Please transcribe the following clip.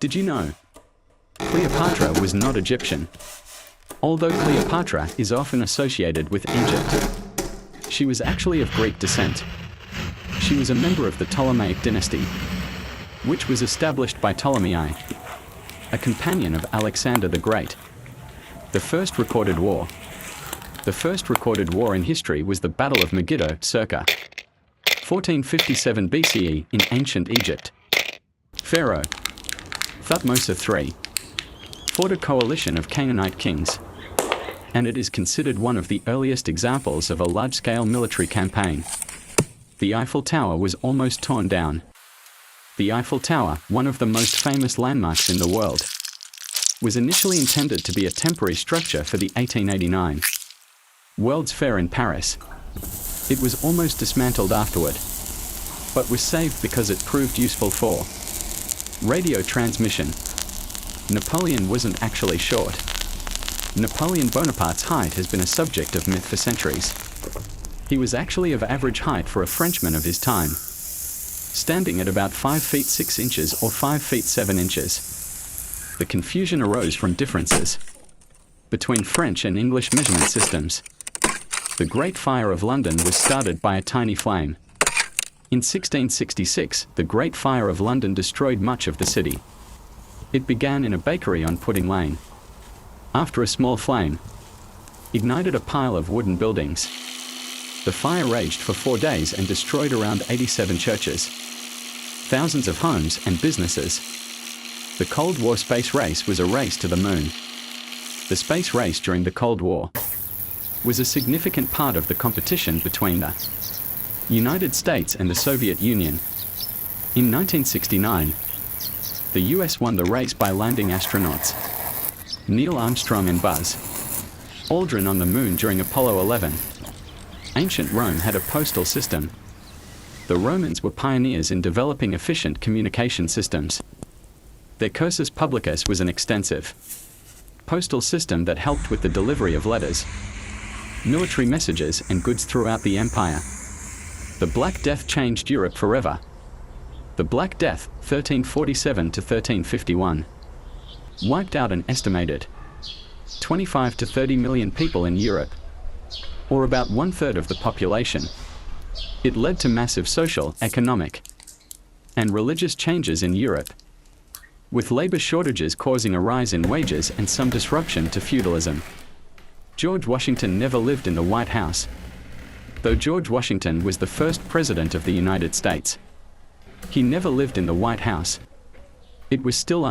Did you know? Cleopatra was not Egyptian. Although Cleopatra is often associated with Egypt, she was actually of Greek descent. She was a member of the Ptolemaic dynasty, which was established by Ptolemy I, a companion of Alexander the Great. The first recorded war in history was the Battle of Megiddo circa 1457 BCE in ancient Egypt. Pharaoh Thutmose III fought a coalition of Canaanite kings, and it is considered one of the earliest examples of a large-scale military campaign. The Eiffel Tower was almost torn down. The Eiffel Tower, one of the most famous landmarks in the world, was initially intended to be a temporary structure for the 1889 World's Fair in Paris. It was almost dismantled afterward, but was saved because it proved useful for radio transmission. Napoleon wasn't actually short. Napoleon Bonaparte's height has been a subject of myth for centuries. He was actually of average height for a Frenchman of his time, standing at about 5 feet 6 inches or 5 feet 7 inches. The confusion arose from differences between French and English measurement systems. The Great Fire of London was started by a tiny flame. In 1666, the Great Fire of London destroyed much of the city. It began in a bakery on Pudding Lane. After a small flame ignited a pile of wooden buildings, the fire raged for 4 days and destroyed around 87 churches, thousands of homes and businesses. The Cold War space race was a race to the moon. The space race during the Cold War was a significant part of the competition between the United States and the Soviet Union. In 1969, the US won the race by landing astronauts Neil Armstrong and Buzz Aldrin on the moon during Apollo 11. Ancient Rome had a postal system. The Romans were pioneers in developing efficient communication systems. Their cursus publicus was an extensive postal system that helped with the delivery of letters, military messages, and goods throughout the empire. The Black Death changed Europe forever. The Black Death, 1347 to 1351, wiped out an estimated 25 to 30 million people in Europe, or about 1/3 of the population. It led to massive social, economic, and religious changes in Europe, with labor shortages causing a rise in wages and some disruption to feudalism. George Washington never lived in the White House. Though George Washington was the first president of the United States, he never lived in the White House. It was still